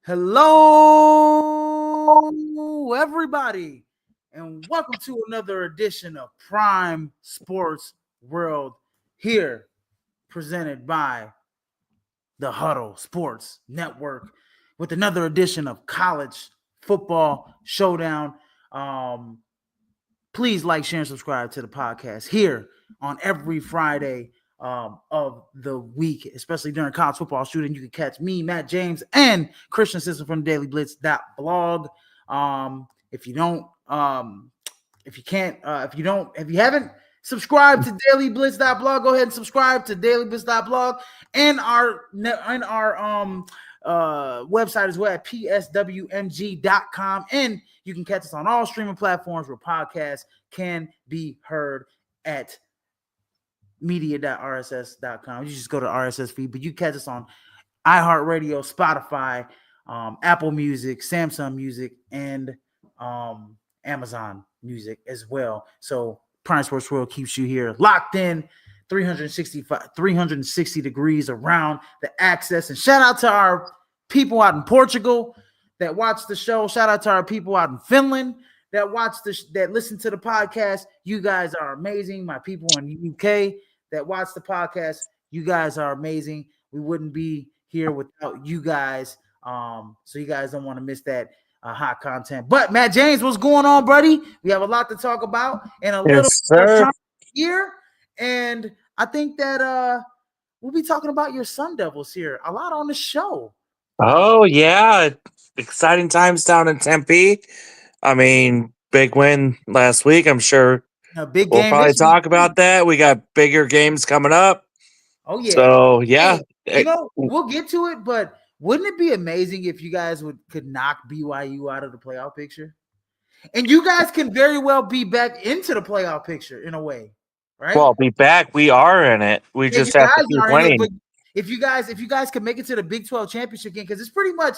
Hello, everybody, and welcome to another edition of Prime Sports World here, presented by the Huddle Sports Network with another edition of College Football Showdown. Um, Please like, share, and subscribe to the podcast here on every Friday of the week, especially during college football shooting. You can catch me, Matt James, and Christian Sister from dailyblitz.blog. If you don't, if you can't, if you haven't subscribed to dailyblitz.blog, go ahead and subscribe to dailyblitz.blog and our website as well at pswmg.com. And you can catch us on all streaming platforms where podcasts can be heard at media.rss.com. You just go to RSS feed, but you catch us on iHeartRadio, Spotify, Apple Music, Samsung Music, and Amazon Music as well. So Prime Sports World keeps you here locked in 360 degrees around the access. And shout out to our people out in Portugal that watch the show. Shout out to our people out in Finland that listen to the podcast. You guys are amazing. My people in the UK that watch the podcast, you guys are amazing. We wouldn't be here without you guys. So you guys don't want to miss that hot content. But Matt James, what's going on, buddy? We have a lot to talk about and a little sir. here. And I think that we'll be talking about your Sun Devils here a lot on the show. Oh, yeah. Exciting times down in Tempe. I mean, big win last week. I'm sure Big we'll game probably talk about that. We got bigger games coming up. Oh, yeah. So, yeah. Hey, we'll get to it, but wouldn't it be amazing if you guys could knock BYU out of the playoff picture? And you guys can very well be back into the playoff picture in a way, right? Well, be back. We are in it. We just have to keep winning. If you guys can make it to the Big 12 championship game, because it's pretty much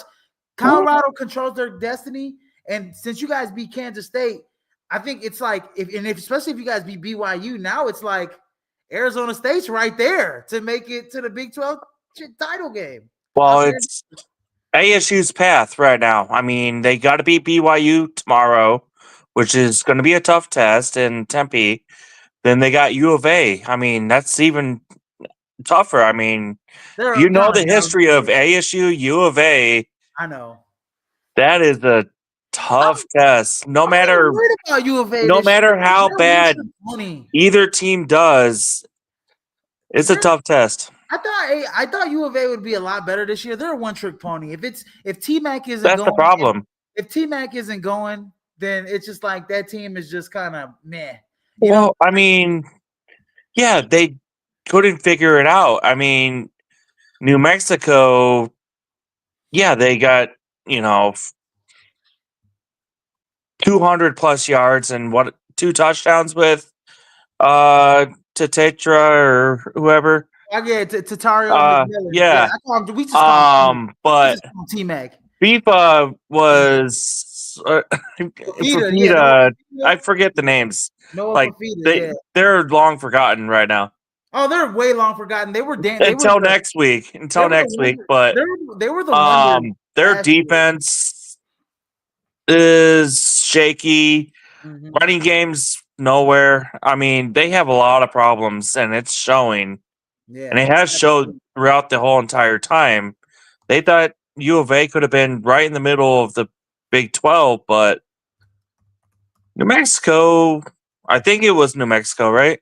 Colorado controls their destiny. And since you guys beat Kansas State, I think it's like especially if you guys beat BYU, now it's like Arizona State's right there to make it to the Big 12 title game. Well, it's ASU's path right now. I mean, they got to beat BYU tomorrow, which is going to be a tough test in Tempe. Then they got U of A. I mean, that's even tougher. I mean, the history of ASU, U of A. I know. That is a tough test. No matter how bad either team does, it's a tough test. I thought U of A would be a lot better this year. They're a one-trick pony. If T-Mac isn't that's going, the problem. If T-Mac isn't going, then it's just like that team is just kind of meh. I mean, yeah, they couldn't figure it out. I mean, New Mexico, yeah, they got 200 plus yards and 2 touchdowns with Tetetra or whoever. Tatario. Yeah. But T-Mac. FIFA was Fafita, I forget the names. They're long forgotten right now. Oh, they're way long forgotten. They were until next week. But they were the their defense is shaky. Mm-hmm. Running games nowhere. I mean, they have a lot of problems, and it's showing. Yeah, and it has showed throughout the whole entire time. They thought U of A could have been right in the middle of the Big 12, but New Mexico, I think it was New Mexico, right?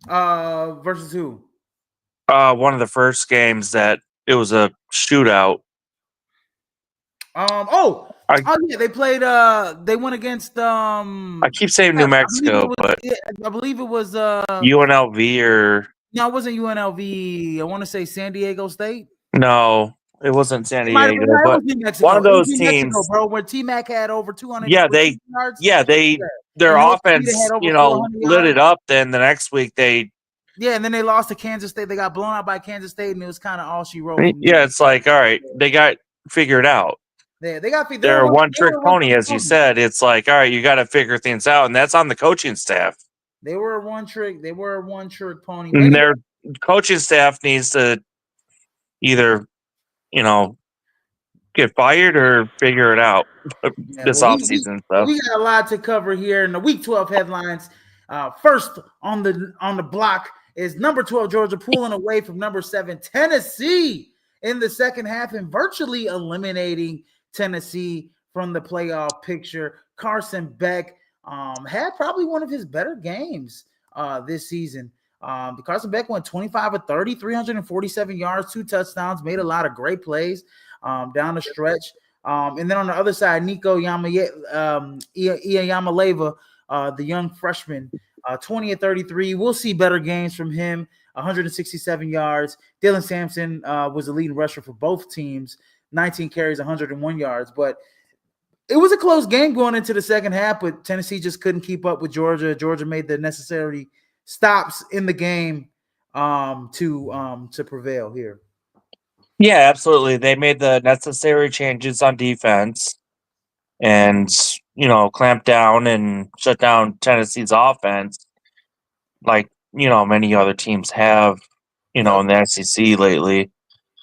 Versus who? One of the first games that it was a shootout. Yeah, they played. They went against. I keep saying New Mexico, but I believe it was UNLV or. No, it wasn't UNLV. I want to say San Diego State. No, it wasn't San Diego, but one of those teams, Mexico, bro, where T-Mac had over 200. Yeah, their offense, lit it up. Then the next week and then they lost to Kansas State. They got blown out by Kansas State, and it was kind of all she wrote. Yeah, it's like, all right, they got figured out. Yeah, they got figured. They're a one-trick pony, as you said. It's like, all right, you got to figure things out, and that's on the coaching staff. They were a one-trick pony. And their coaching staff needs to either, get fired or figure it out Yeah, this well, offseason. So we got a lot to cover here in the Week 12 headlines. First on the block is number 12 Georgia pulling away from number 7 Tennessee in the second half and virtually eliminating Tennessee from the playoff picture. Carson Beck had probably one of his better games this season. Carson Beck went 25 of 30, 347 yards, 2 touchdowns, made a lot of great plays down the stretch. And then on the other side, Nico Yamaleva, the young freshman, 20 of 33. We'll see better games from him, 167 yards. Dylan Sampson was the leading rusher for both teams, 19 carries, 101 yards. But it was a close game going into the second half, but Tennessee just couldn't keep up with Georgia. Georgia made the necessary stops in the game to prevail here. yeah, absolutely. They made the necessary changes on defense and clamped down and shut down Tennessee's offense, like many other teams have, in the SEC lately.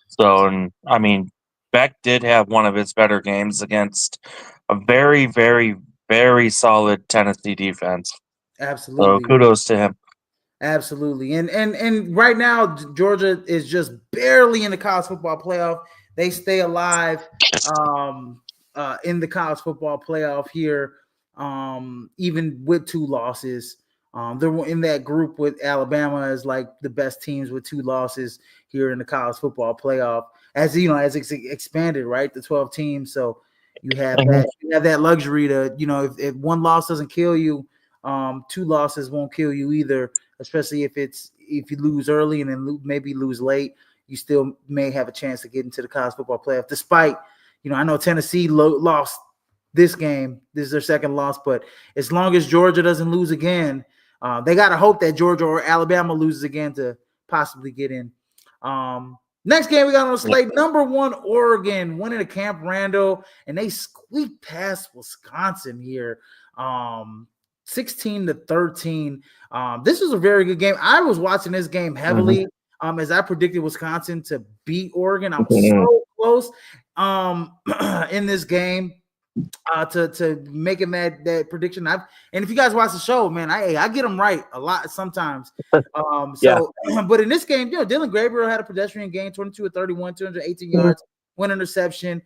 So, and I mean, Beck did have one of his better games against a very, very, very solid Tennessee defense. So Absolutely. kudos to him. Absolutely. And right now, Georgia is just barely in the college football playoff. They stay alive in the college football playoff here, even with 2 losses. They're in that group with Alabama as like the best teams with 2 losses here in the college football playoff. As as it's expanded, right? The 12 teams. So you have that luxury to, if one loss doesn't kill you, 2 losses won't kill you either, especially if you lose early and then maybe lose late. You still may have a chance to get into the college football playoff, despite, I know Tennessee lost this game. This is their second loss, but as long as Georgia doesn't lose again, they got to hope that Georgia or Alabama loses again to possibly get in. Next game we got on the slate, number 1 Oregon winning at Camp Randall, and they squeaked past Wisconsin here. 16-13. This was a very good game. I was watching this game heavily as I predicted Wisconsin to beat Oregon. I was so close in this game to making that prediction. And if you guys watch the show, man, I get them right a lot sometimes. But in this game, Dylan Gabriel had a pedestrian game, 22 of 31, 218 yards, 1 interception.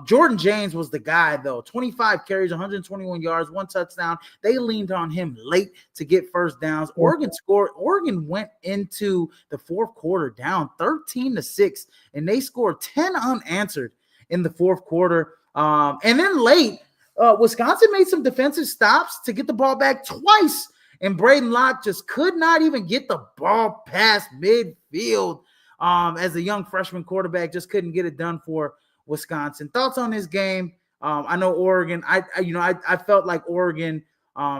Jordan James was the guy, though. 25 carries, 121 yards, 1 touchdown. They leaned on him late to get first downs. Oregon scored. Oregon went into the fourth quarter down 13-6, and they scored 10 unanswered in the fourth quarter. And then late, Wisconsin made some defensive stops to get the ball back twice, and Braden Locke just could not even get the ball past midfield as a young freshman quarterback. Just couldn't get it done for Wisconsin. Thoughts on this game? I know Oregon. I felt like Oregon.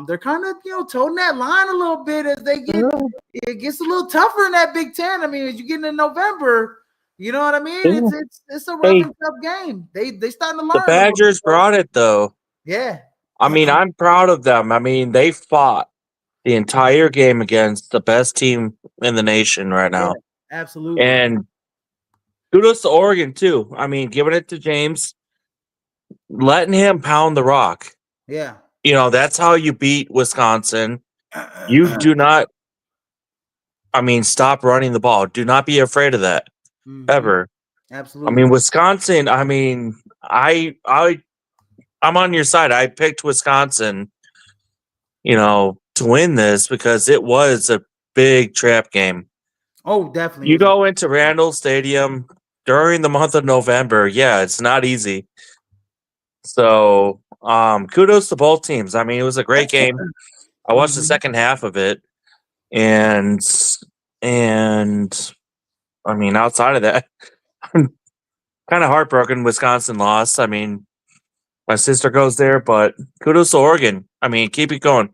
They're kind of toting that line a little bit as it gets a little tougher in that Big Ten. I mean, as you get into November, you know what I mean? It's a rough and tough game. They starting to learn. The Badgers brought it though. Yeah. I mean, I'm proud of them. I mean, they fought the entire game against the best team in the nation right now. Yeah, absolutely. And kudos to Oregon too. I mean, giving it to James, letting him pound the rock. Yeah. That's how you beat Wisconsin. You do not, stop running the ball. Do not be afraid of that. Ever. Absolutely. I mean, Wisconsin, I'm on your side. I picked Wisconsin, to win this because it was a big trap game. Oh, definitely. You go into Randall Stadium during the month of November. Yeah, it's not easy. So, kudos to both teams. I mean, it was a great game. I watched the second half of it, and I mean, outside of that, I'm kind of heartbroken. Wisconsin lost. I mean, my sister goes there, but kudos to Oregon. I mean, keep it going.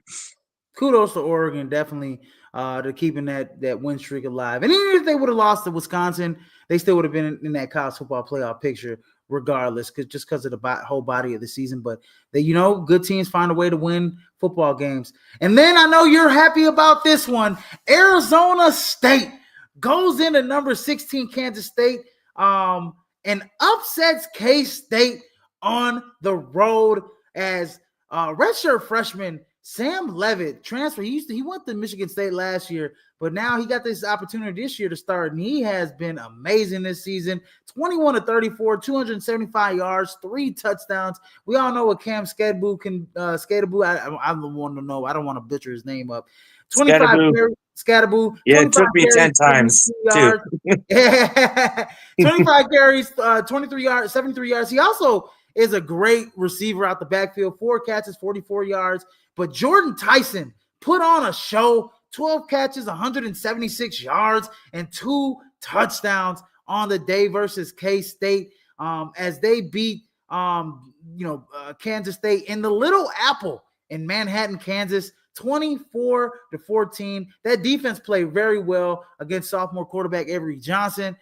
Kudos to Oregon, definitely, to keeping that win streak alive. And even if they would have lost to Wisconsin, they still would have been in that college football playoff picture, regardless, because of the whole body of the season. But good teams find a way to win football games. And then I know you're happy about this one. Arizona State goes into number 16 Kansas State. and upsets K-State on the road as redshirt freshman Sam Levitt transfer. He went to Michigan State last year, but now he got this opportunity this year to start, and he has been amazing this season. 21 to 34, 275 yards, 3 touchdowns. We all know what Cam Skadebu can Skadebu. I don't want to know. I don't want to butcher his name up. 25 carries, Scatterboo. Yeah, 25 it took me carries, 10 times yards. Yeah. 25 carries, 23 yards, 73 yards. He also is a great receiver out the backfield. 4 catches, 44 yards. But Jordan Tyson put on a show. 12 catches, 176 yards, and 2 touchdowns on the day versus K-State as they beat Kansas State in the Little Apple in Manhattan, Kansas. 24 to 14. That defense played very well against sophomore quarterback Avery Johnson.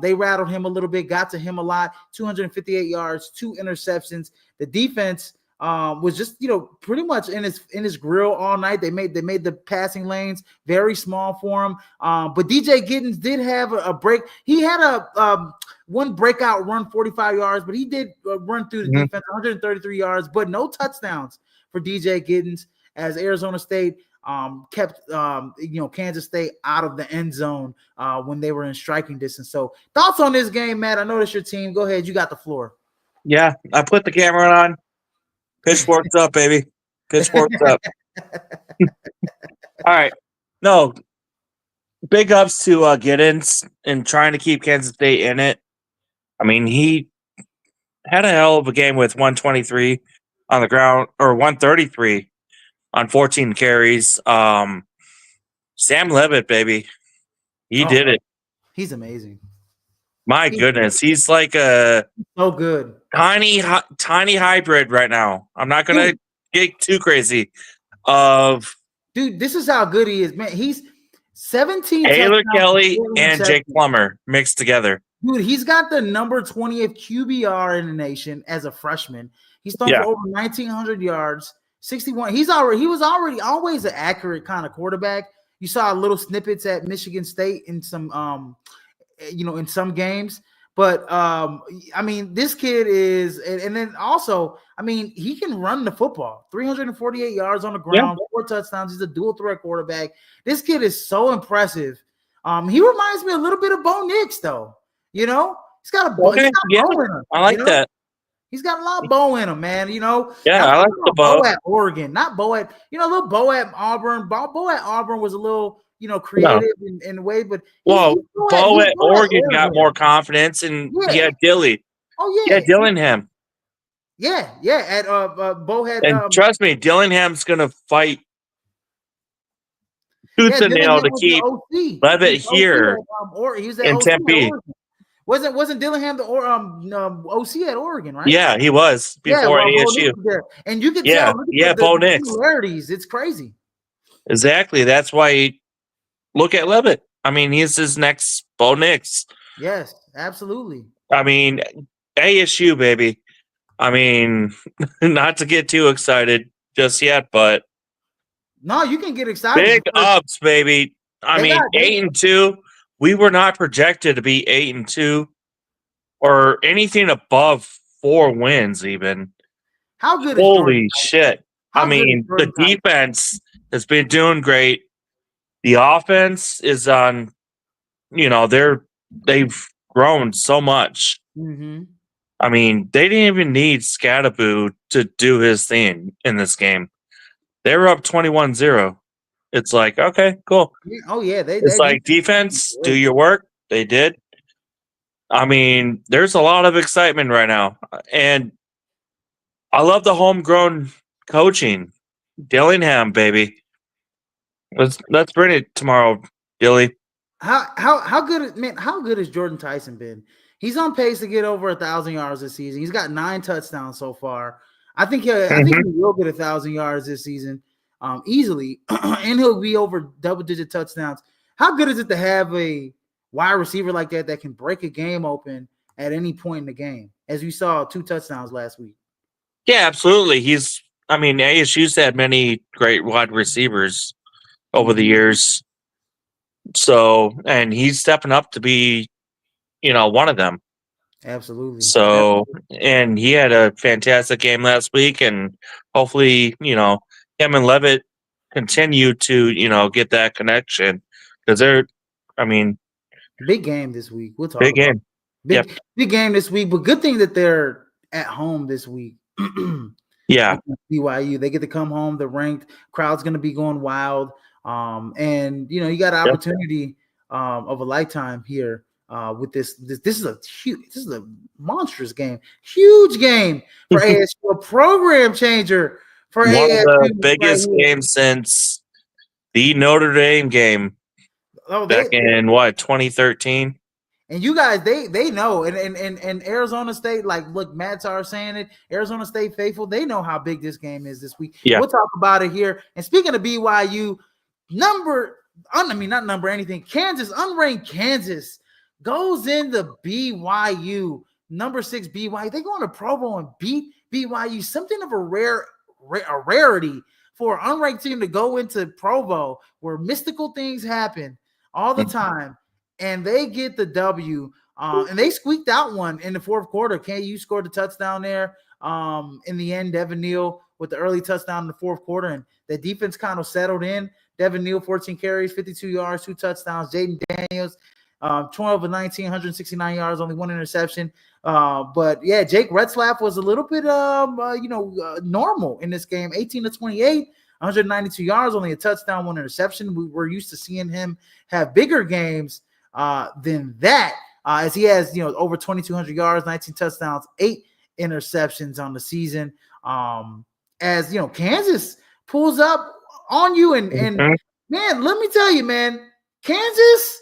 They rattled him a little bit, got to him a lot. 258 yards, 2 interceptions. The defense was just pretty much in his grill all night. They made the passing lanes very small for him. But DJ Giddens did have a break. He had a one breakout run, 45 yards, but he did run through the defense, 133 yards, but no touchdowns for DJ Giddens, as Arizona State kept Kansas State out of the end zone when they were in striking distance. So thoughts on this game, Matt? I know that's your team. Go ahead. You got the floor. Yeah, I put the camera on. Pitchforks up, baby. Pitchforks up. All right. No, big ups to Giddens and trying to keep Kansas State in it. I mean, he had a hell of a game with 123 on the ground, or 133 on 14 carries. Sam Levitt, baby. He did it. He's amazing. My goodness. He's like a so good. Tiny hybrid right now. I'm not going to get too crazy. Dude, this is how good he is, man. He's 17 Taylor Kelly and Jake Plummer mixed together. Dude, he's got the number 20th QBR in the nation as a freshman. He's thrown for over 1,900 yards, 61. He was already always an accurate kind of quarterback. You saw little snippets at Michigan State in some in some games. But I mean, this kid is, and then also, I mean, he can run the football. 348 yards on the ground, 4 touchdowns. He's a dual threat quarterback. This kid is so impressive. He reminds me a little bit of Bo Nix, though. He's got a bow in him. I like that. He's got a lot of bow in him, man. Yeah, I like the bow at Oregon, not bow at little bow at Auburn. Bow at Auburn was a little creative in a way, but Bo at Oregon got more confidence, and he had Dilly. Oh yeah, Dillingham. Yeah. At Bo had, and trust me, Dillingham's gonna fight tooth and nail to keep Levitt here in Tempe. Wasn't Dillingham the OC at Oregon, right? Yeah, he was before ASU. And you can tell Bo Nix. Similarities. It's crazy. Exactly. That's why look at Levitt. I mean, he's his next Bo Nix. Yes, absolutely. I mean, ASU, baby. I mean, not to get too excited just yet, but no, you can get excited. Big ups, baby. I mean, 8-2. We were not projected to be 8-2 or anything above 4 wins, even. How good? Holy shit! I mean, the defense has been doing great. The offense is on. They've grown so much. Mm-hmm. I mean, they didn't even need Skadebu to do his thing in this game. They were up 21-0. It's like, okay, cool. Oh, yeah. It's like defense, do your work. They did. I mean, there's a lot of excitement right now. And I love the homegrown coaching. Dillingham, baby. Let's bring it tomorrow, Dilly. How good, man? How good has Jordan Tyson been? He's on pace to get over 1,000 yards this season. He's got 9 touchdowns so far. I think he will get 1,000 yards this season easily, and he'll be over double-digit touchdowns. How good is it to have a wide receiver like that can break a game open at any point in the game, as we saw 2 touchdowns last week? Yeah, absolutely. ASU's had many great wide receivers over the years. So, and he's stepping up to be, one of them. Absolutely. So, and he had a fantastic game last week, and hopefully, him and Levitt continue to, get that connection because I mean, Big game this week. We'll talk big about game. Yep. big game this week. But good thing that they're at home this week. Yeah. BYU, they get to come home. The ranked crowd's going to be going wild. And you got an Yep. opportunity of a lifetime here with this. This is a monstrous game, huge game for ASU, a program changer for One ASU. of the Right biggest here. games since the Notre Dame game back in 2013. And you guys, they know, and Arizona State, like, look, Matt Tar saying it, Arizona State faithful, they know how big this game is this week. Yeah. We'll talk about it here. And speaking of BYU, not number anything. Kansas, unranked Kansas goes into BYU, number 6 BYU. They go into Provo and beat BYU, something of a rarity for an unranked team to go into Provo where mystical things happen all the time. And they get the W, and they squeaked out one in the fourth quarter. KU scored a touchdown there. In the end, Devin Neal with the early touchdown in the fourth quarter, and the defense kind of settled in. Devin Neal, 14 carries, 52 yards, 2 touchdowns. Jaden Daniels, 12 of 19, 169 yards, only 1 interception. But yeah, Jake Retzlaff was a little bit, normal in this game. 18 to 28, 192 yards, only a touchdown, 1 interception. We're used to seeing him have bigger games than that, as he has over 2,200 yards, 19 touchdowns, 8 interceptions on the season. As Kansas pulls up on you, and man, let me tell you, man, Kansas.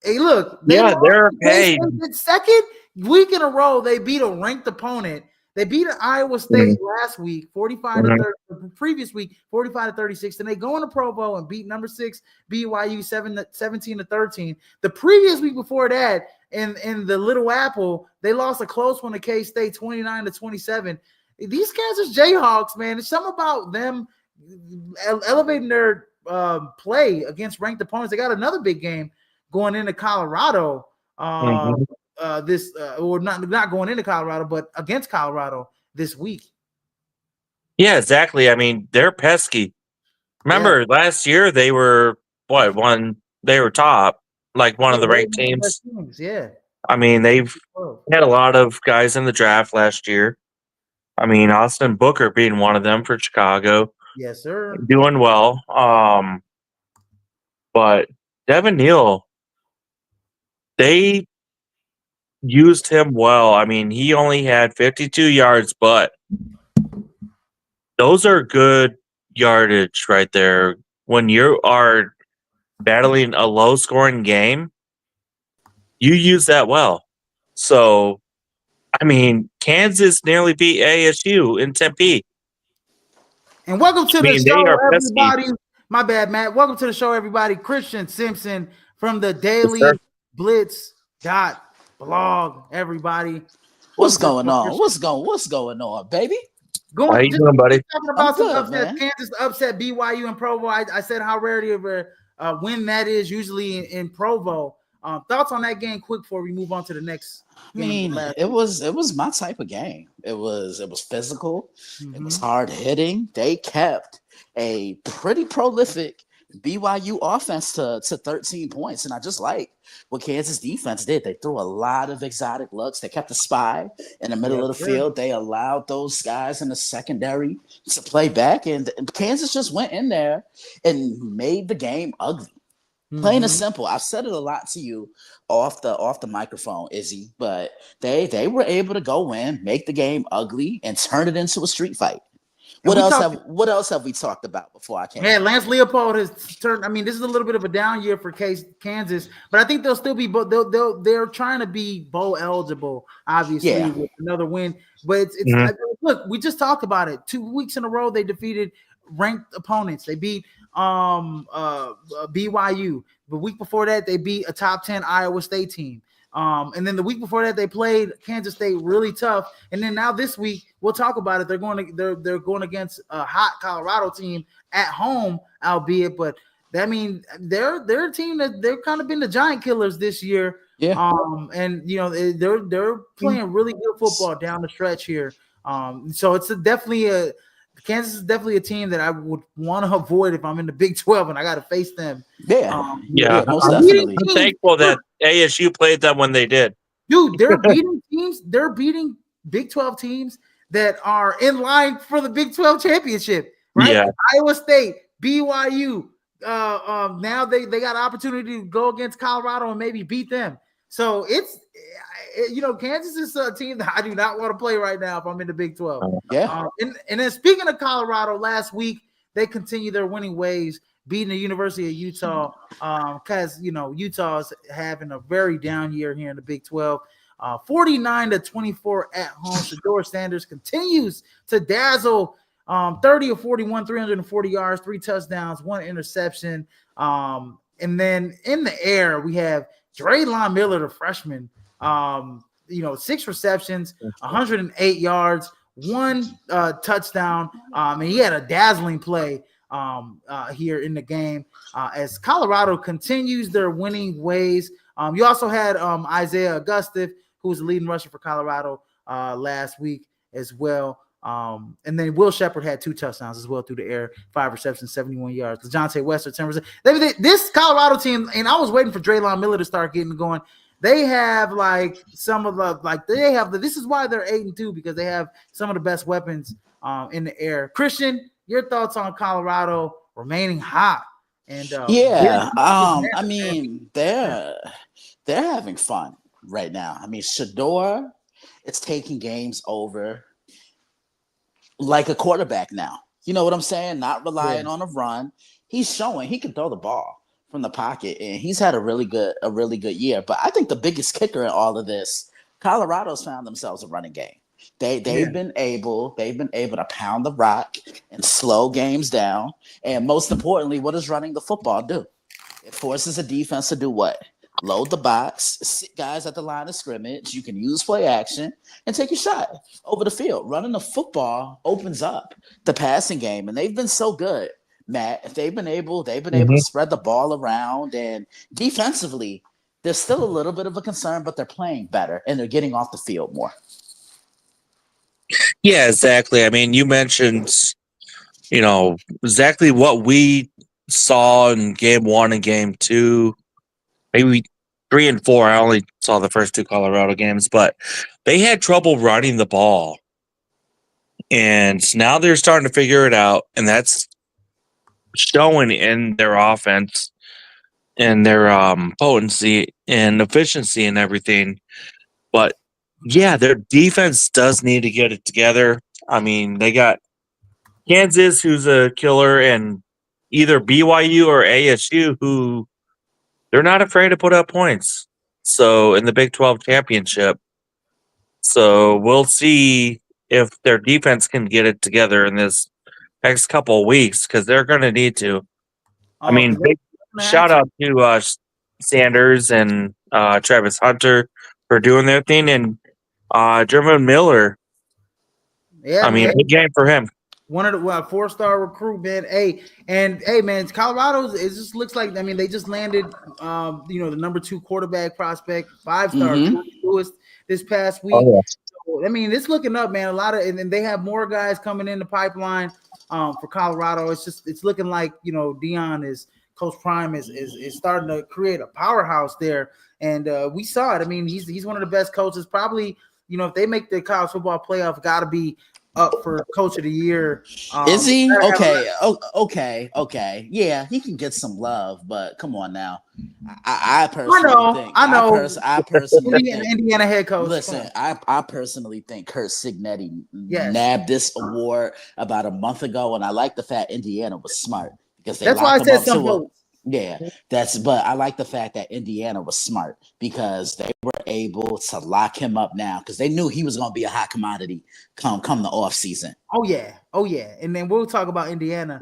Hey, look, they're paid. Second week in a row, they beat a ranked opponent. They beat Iowa State last week, 45 to 30. The previous week, 45 to 36. Then they go into Provo and beat number 6 BYU 17 to 13. The previous week before that, in the Little Apple, they lost a close one to K-State, 29 to 27. These Kansas Jayhawks, man, it's something about them elevating their play against ranked opponents. They got another big game going into Colorado. Or not going into Colorado, but against Colorado this week. Yeah, exactly. I mean, they're pesky. Remember last year they were they were top, like one of the ranked teams. Yeah. I mean, they've had a lot of guys in the draft last year. I mean, Austin Booker being one of them for Chicago. Yes, sir. Doing well. But Devin Neal, they used him well. I mean, he only had 52 yards, but those are good yardage right there. When you are battling a low-scoring game, you use that well. So, I mean, Kansas nearly beat ASU in Tempe. And welcome to the show, everybody. My bad, Matt. Welcome to the show, everybody. Christian Simpson from the Daily Blitz blog. Everybody, what's going on? What's going on, baby? How you doing, buddy? Talking about some upset. Kansas upset BYU and Provo. I said how rarely of a win that is, usually in Provo. Thoughts on that game, quick, before we move on to the next. I mean, it was my type of game. It was physical. It was hard hitting. They kept a pretty prolific BYU offense to 13 points, and I just like what Kansas defense did. They threw a lot of exotic looks. They kept the spy in the middle of the field. They allowed those guys in the secondary to play back, and Kansas just went in there and made the game ugly. Plain and simple. I've said it a lot to you off the microphone, Izzy, but they were able to go in, make the game ugly, and turn it into a street fight. What else have we talked about before I came? Man, Lance Leopold has turned. I mean, this is a little bit of a down year for Kansas, but I think they'll still be. They're trying to be bowl eligible, obviously, with another win. But it's look, we just talked about it. 2 weeks in a row, they defeated ranked opponents. They beat BYU. The week before that, they beat a top 10 Iowa State team. And then the week before that, they played Kansas State really tough. And then now this week, we'll talk about it. They're going against a hot Colorado team at home, albeit. But that means they're a team that they've kind of been the giant killers this year. Yeah. And they're playing really good football down the stretch here. So it's definitely Kansas is definitely a team that I would want to avoid if I'm in the Big 12 and I got to face them. Yeah. Yeah, Most I'm definitely. thankful that ASU played them when they did. Dude, they're beating teams. They're beating Big 12 teams that are in line for the Big 12 championship, right? Yeah. Iowa State, BYU. Now they got an opportunity to go against Colorado and maybe beat them. So Kansas is a team that I do not want to play right now if I'm in the Big 12. Yeah. And then speaking of Colorado, last week they continue their winning ways, beating the University of Utah. Because Utah's having a very down year here in the Big 12. 49-24 at home. Shedeur Sanders continues to dazzle. 30 of 41, 340 yards, 3 touchdowns, 1 interception. And then in the air, we have Draylon Miller, the freshman. 6 receptions, 108 yards, 1 touchdown. And he had a dazzling play here in the game as Colorado continues their winning ways. You also had Isaiah Augustus, who was the leading rusher for Colorado last week as well. And then Will Shepherd had 2 touchdowns as well through the air, 5 receptions, 71 yards. DeJounte Wester, 10%. This Colorado team, and I was waiting for Draylon Miller to start getting going. They have this is why they're 8-2, because they have some of the best weapons in the air. Christian, your thoughts on Colorado remaining hot? And I mean, they're having fun right now. I mean, Shedeur is taking games over like a quarterback now. You know what I'm saying? Not relying on a run. He's showing he can throw the ball from the pocket, and he's had a really good year. But I think the biggest kicker in all of this, Colorado's found themselves a running game. They've been able to pound the rock and slow games down. And most importantly, what does running the football do? It forces a defense to do what? Load the box, sit guys at the line of scrimmage. You can use play action and take a shot over the field. Running the football opens up the passing game, and they've been so good, Matt. They've been able to spread the ball around, and defensively, there's still a little bit of a concern, but they're playing better and they're getting off the field more. Yeah, exactly. I mean, you mentioned, exactly what we saw in game 1 and game 2. Maybe 3 and 4. I only saw the first 2 Colorado games, but they had trouble running the ball. And now they're starting to figure it out, and that's showing in their offense and their potency and efficiency and everything. But yeah, their defense does need to get it together. I mean, they got Kansas, who's a killer, and either BYU or ASU, who they're not afraid to put up points. So in the Big 12 championship. So we'll see if their defense can get it together in this next couple of weeks, because they're going to need to. I mean, big shout out to Sanders and Travis Hunter for doing their thing, and Jermaine Miller. Yeah, I mean, big game for him. One of the 4-star recruit, man. Hey, man, Colorado, it just looks like, I mean, they just landed, the number 2 quarterback prospect, 5-star Lewis this past week. Oh, yeah. So, I mean, it's looking up, man. And they have more guys coming in the pipeline for Colorado. It's looking like, Coach Prime is starting to create a powerhouse there. And we saw it. I mean, he's one of the best coaches. Probably, if they make the college football playoff, got to be up for Coach of the Year. Is he? Okay. Okay. Yeah, he can get some love, but come on now. I personally think Indiana head coach. Listen, I personally think Kurt Signetti nabbed this award about a month ago, and I like the fact Indiana was smart, because that's why I said something. But I like the fact that Indiana was smart, because they were able to lock him up now, because they knew he was going to be a hot commodity come the off season. Oh yeah. And then we'll talk about Indiana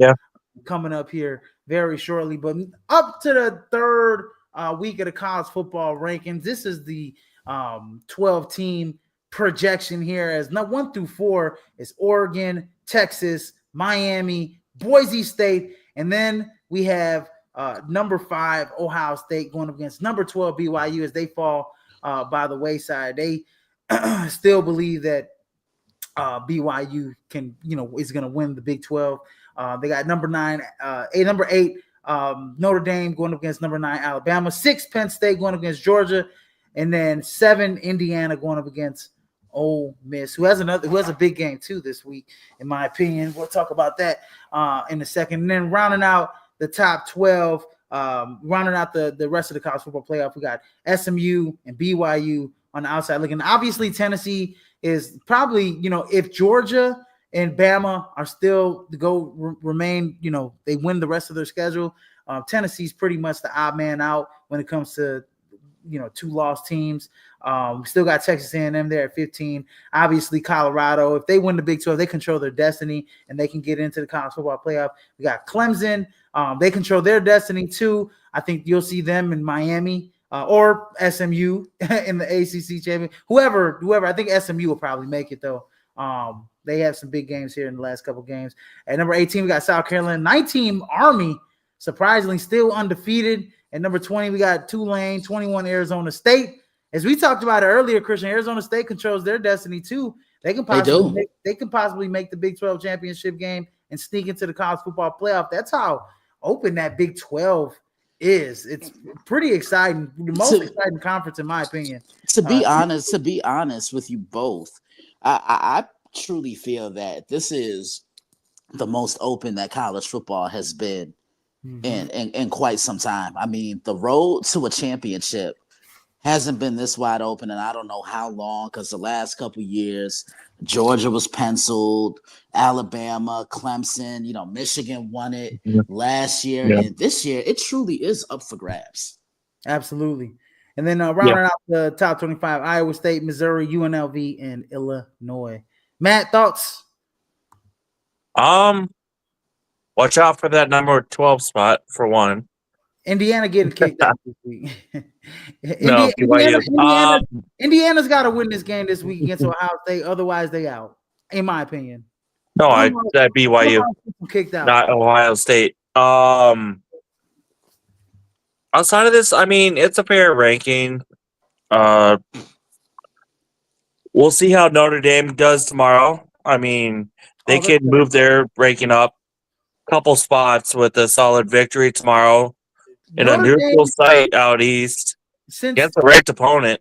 coming up here very shortly. But up to the 3rd week of the college football rankings, this is the 12-team projection here, as 1 through 4 is Oregon, Texas, Miami, Boise State, and then we have Number 5 Ohio State going up against number 12 BYU as they fall by the wayside. They still believe that BYU is going to win the Big 12. They got number 8 Notre Dame going up against number 9 Alabama, 6 Penn State going up against Georgia, and then 7 Indiana going up against Ole Miss, who has a big game too this week, in my opinion. We'll talk about that in a second. And then rounding out the top 12, rounding out the rest of the college football playoff, we got SMU and BYU on the outside looking. Obviously, Tennessee is probably, if Georgia and Bama are still to remain, they win the rest of their schedule. Tennessee's pretty much the odd man out when it comes to 2 lost teams. We still got Texas A&M there at 15. Obviously, Colorado, if they win the Big 12, they control their destiny and they can get into the college football playoff. We got Clemson. They control their destiny too. I think you'll see them in Miami or SMU in the ACC champion. Whoever. I think SMU will probably make it though. They have some big games here in the last couple games. At number 18, we got South Carolina. 19 Army, surprisingly still undefeated. At number 20, we got Tulane. 21 Arizona State. As we talked about it earlier, Christian, Arizona State controls their destiny too. They can possibly make the Big 12 championship game and sneak into the college football playoff. That's how open that Big 12 is. It's pretty exciting. The most exciting conference, in my opinion. To be honest with you both, I truly feel that this is the most open that college football has been in quite some time. I mean, the road to a championship hasn't been this wide open, and I don't know how long, because the last couple years, Georgia was penciled, Alabama, Clemson, Michigan won it last year, and this year it truly is up for grabs. Absolutely. And then rounding out the top 25, Iowa State, Missouri, UNLV, and Illinois. Matt, thoughts? Watch out for that number 12 spot for one. Indiana getting kicked out this week. Indiana's got to win this game this week against Ohio State. Otherwise, they out, in my opinion. No, I said BYU, kicked out. not Ohio State. Outside of this, I mean, it's a fair ranking. We'll see how Notre Dame does tomorrow. I mean, they can move their ranking up a couple spots with a solid victory tomorrow in a neutral site out east against a ranked opponent.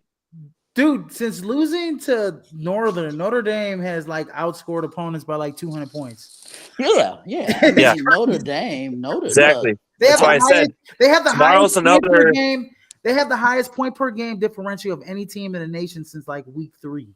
Dude, since losing to Northern, Notre Dame has outscored opponents by 200 points. Yeah. I mean, Notre Dame. Exactly. That's why I said they have the highest point per game. They have the highest point per game differential of any team in the nation since week 3.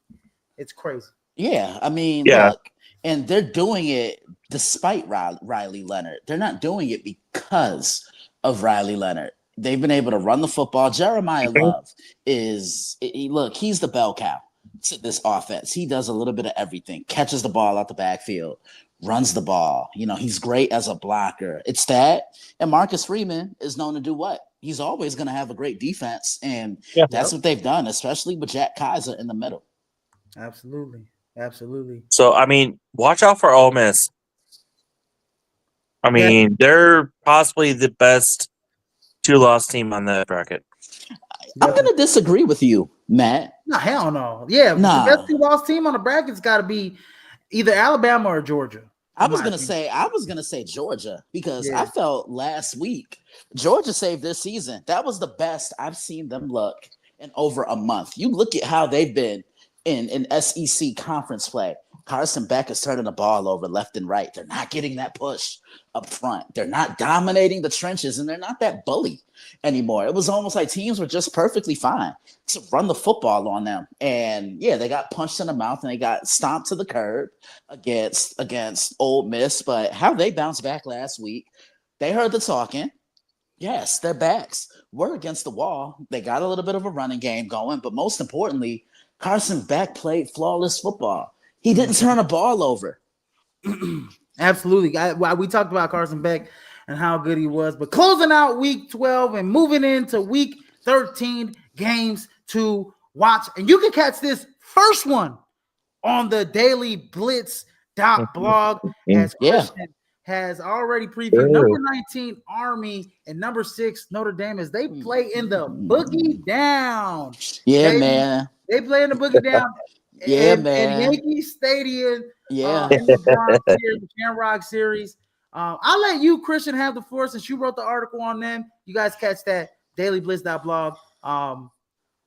It's crazy. Yeah, I mean, look, and they're doing it despite Riley Leonard. They're not doing it because of Riley Leonard. They've been able to run the football. Jeremiah Love he's the bell cow to this offense. He does a little bit of everything. Catches the ball out the backfield, runs the ball. He's great as a blocker. It's that. And Marcus Freeman is known to do what? He's always going to have a great defense. And that's what they've done, especially with Jack Kaiser in the middle. Absolutely. So, I mean, watch out for Ole Miss. I mean, they're possibly the best 2-loss team on the bracket. I'm going to disagree with you, Matt. No, hell no. Yeah, the best 2-loss team on the bracket's got to be either Alabama or Georgia. I was gonna say Georgia because I felt last week Georgia saved their season. That was the best I've seen them look in over a month. You look at how they've been in SEC conference play. Carson Beck is turning the ball over left and right. They're not getting that push up front. They're not dominating the trenches, and they're not that bully anymore. It was almost like teams were just perfectly fine to run the football on them. And they got punched in the mouth and they got stomped to the curb against Ole Miss. But how they bounced back last week, they heard the talking. Yes, their backs were against the wall. They got a little bit of a running game going, but most importantly, Carson Beck played flawless football. He didn't turn a ball over. Absolutely. We talked about Carson Beck and how good he was, but closing out week 12 and moving into week 13, games to watch. And you can catch this first one on the Daily Blitz blog as Christian has already previewed number 19 Army and number 6 Notre Dame as they play in the boogie down. Yeah, Baby. man. They play in the boogie down Yeah, in man. Yankee Stadium Yeah. in the Bronx here, the Shamrock Series. I'll let you, Christian, have the floor since you wrote the article on them. You guys catch that dailyblitz.blog.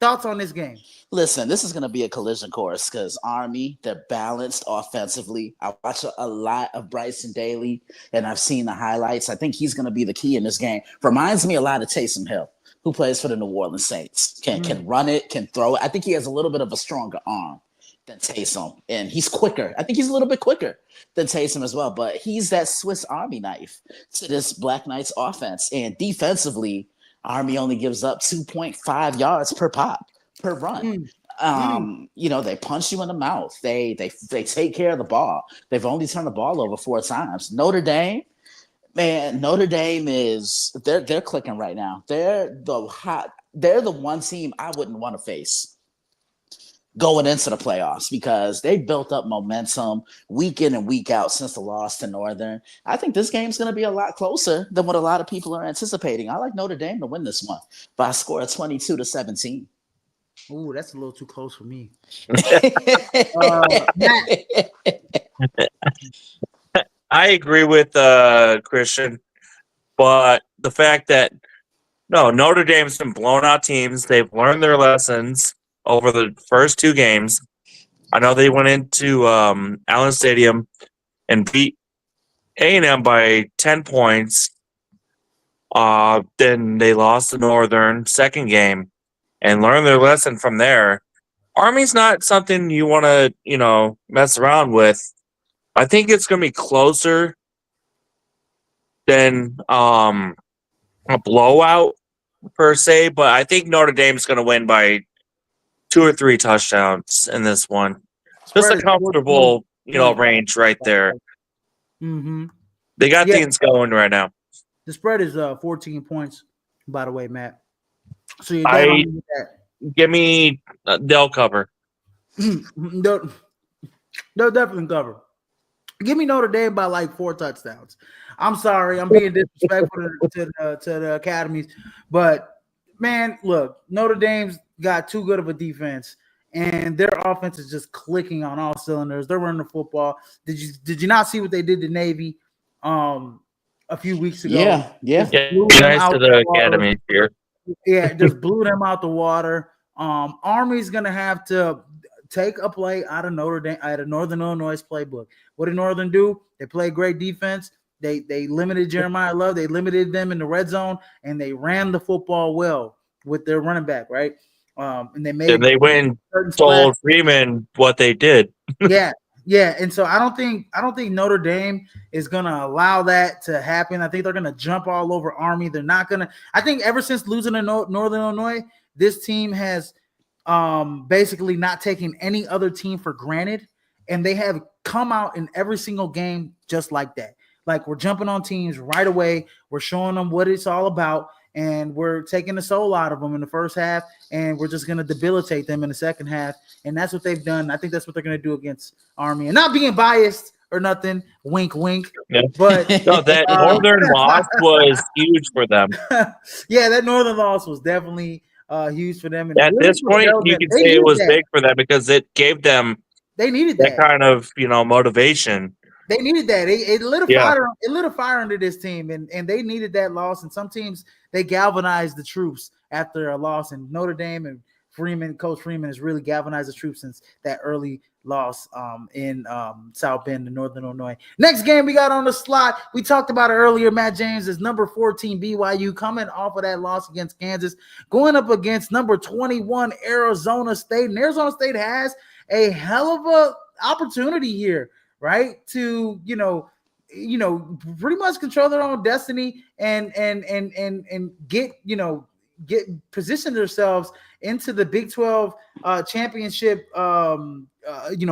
Thoughts on this game? Listen, this is going to be a collision course because Army, they're balanced offensively. I watch a lot of Bryson Daly, and I've seen the highlights. I think he's going to be the key in this game. Reminds me a lot of Taysom Hill, who plays for the New Orleans Saints. Can run it, can throw it. I think he has a little bit of a stronger arm than Taysom, and he's quicker. I think he's a little bit quicker than Taysom as well, but he's that Swiss Army knife to this Black Knights offense. And defensively, Army only gives up 2.5 yards per pop per run. They punch you in the mouth. They take care of the ball. They've only turned the ball over 4 times. Notre Dame is they're clicking right now. They're the one team I wouldn't want to face going into the playoffs because they built up momentum week in and week out since the loss to Northern. I think this game's going to be a lot closer than what a lot of people are anticipating. I like Notre Dame to win this one by a score of 22-17. Ooh, that's a little too close for me. I agree with Christian, but the fact that Notre Dame's been blown out teams. They've learned their lessons over the first 2 games. I know they went into Allen Stadium and beat A&M by 10 points. Then they lost to Northern second game and learned their lesson from there. Army's not something you want to, mess around with. I think it's going to be closer than a blowout per se, but I think Notre Dame's going to win by 2 or 3 touchdowns in this one. Just a comfortable, range right there. Mm-hmm. They got things going right now. The spread is 14 points, by the way, Matt. So you're dead on with that. Give me they'll cover. They'll definitely cover. Give me Notre Dame by like 4 touchdowns. I'm sorry, I'm being disrespectful to the academies, but man, look, Notre Dame's got too good of a defense, and their offense is just clicking on all cylinders. They're running the football. Did you not see what they did to Navy a few weeks ago? Yeah. Nice to the academy here. Yeah, just blew them out the water. Army's gonna have to take a play out of Notre Dame, out of Northern Illinois' playbook. What did Northern do? They play great defense. They limited Jeremiah Love. They limited them in the red zone, and they ran the football well with their running back, right? And they went and told Freeman what they did. Yeah. And so I don't think Notre Dame is gonna allow that to happen. I think they're gonna jump all over Army. They're not gonna. I think ever since losing to Northern Illinois, this team has basically not taken any other team for granted, and they have come out in every single game just like that. Like, we're jumping on teams right away. We're showing them what it's all about, and we're taking the soul out of them in the first half, and we're just going to debilitate them in the second half. And that's what they've done. I think that's what they're going to do against Army. And not being biased or nothing, wink, wink. Yeah. But that Northern loss was huge for them. Yeah, that Northern loss was definitely huge for them. And at this point, you can say it was big for them because it gave them they needed that kind of motivation. They needed that. It lit a fire. It lit a fire under this team, and they needed that loss. And some teams, they galvanized the troops after a loss. And Notre Dame and Coach Freeman has really galvanized the troops since that early loss in South Bend in Northern Illinois. Next game we got on the slot. We talked about it earlier. Matt James is number 14 BYU coming off of that loss against Kansas, going up against number 21 Arizona State. And Arizona State has a hell of a opportunity here, right? To pretty much control their own destiny and get position themselves into the Big 12 championship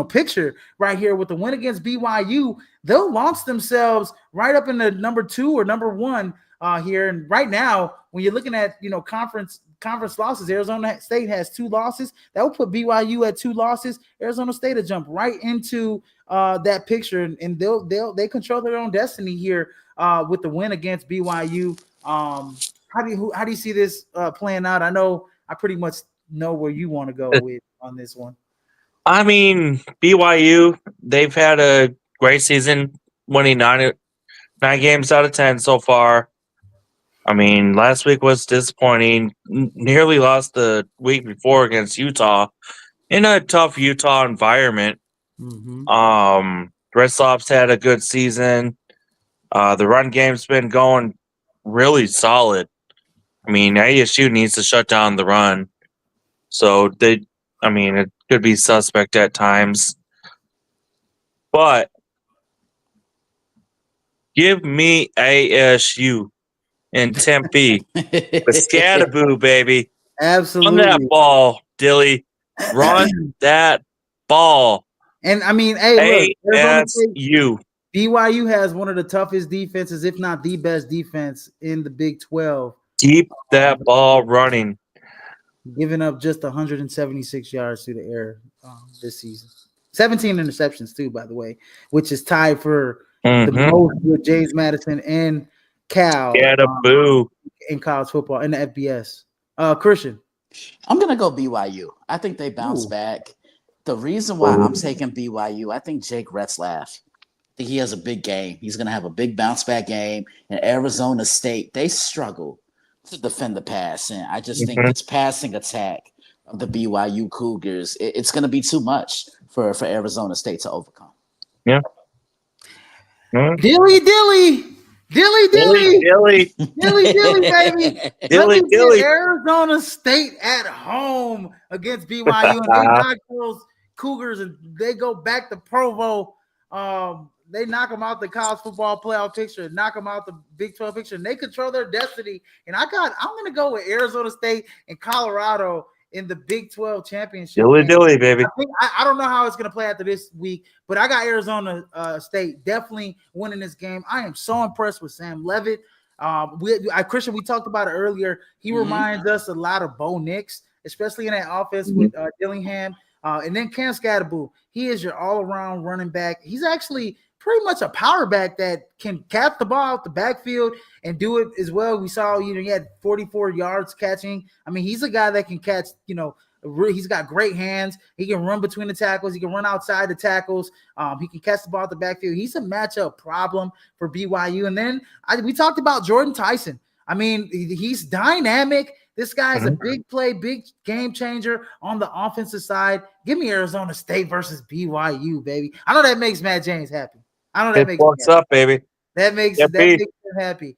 picture right here with the win against BYU. They'll launch themselves right up in the number 2 or number 1 here. And right now, when you're looking at conference conference losses. Arizona State has 2 losses. That would put BYU at 2 losses. Arizona State to jump right into that picture, and they control their own destiny here with the win against BYU. How do you see this playing out? I know I pretty much know where you want to go with on this one. I mean, BYU, they've had a great season, winning 9 games out of 10 so far. I mean, last week was disappointing. Nearly lost the week before against Utah in a tough Utah environment. Red Sox had a good season. The run game's been going really solid. I mean, ASU needs to shut down the run. So it could be suspect at times. But give me ASU in Tempe. Piscataway, baby. Absolutely. Run that ball, Dilly. Run that ball. And I mean, hey, look, ASU. BYU has one of the toughest defenses, if not the best defense in the Big 12. Keep that ball running. Giving up just 176 yards through the air this season. 17 interceptions too, by the way, which is tied for the most with James Madison and Cal in college football in the FBS. Christian. I'm going to go BYU. I think they bounce back. The reason why I'm taking BYU, I think Jake Retzlaff, I think he has a big game. He's going to have a big bounce back game. And Arizona State, they struggle to defend the pass. And I just think this passing attack of the BYU Cougars, it's going to be too much for Arizona State to overcome. Yeah. Dilly, baby. Dilly. Arizona State at home against BYU, and they knock those Cougars, and they go back to Provo. They knock them out the college football playoff picture, knock them out the Big 12 picture, and they control their destiny. And I'm going to go with Arizona State and Colorado in the Big 12 championship. Dilly, baby. I don't know how it's going to play after this week, but I got Arizona State definitely winning this game. I am so impressed with Sam Levitt. Christian, we talked about it earlier. He reminds us a lot of Bo Nix, especially in that offense with Dillingham. And then Cam Scatterbull, he is your all-around running back. He's actually pretty much a power back that can catch the ball out the backfield and do it as well. We saw, he had 44 yards catching. I mean, he's a guy that can catch, he's got great hands. He can run between the tackles. He can run outside the tackles. He can catch the ball at the backfield. He's a matchup problem for BYU. And then we talked about Jordan Tyson. I mean, he's dynamic. This guy's a big play, big game changer on the offensive side. Give me Arizona State versus BYU, baby. I know that makes Matt James happy. I know that makes what's up, baby. That makes him happy.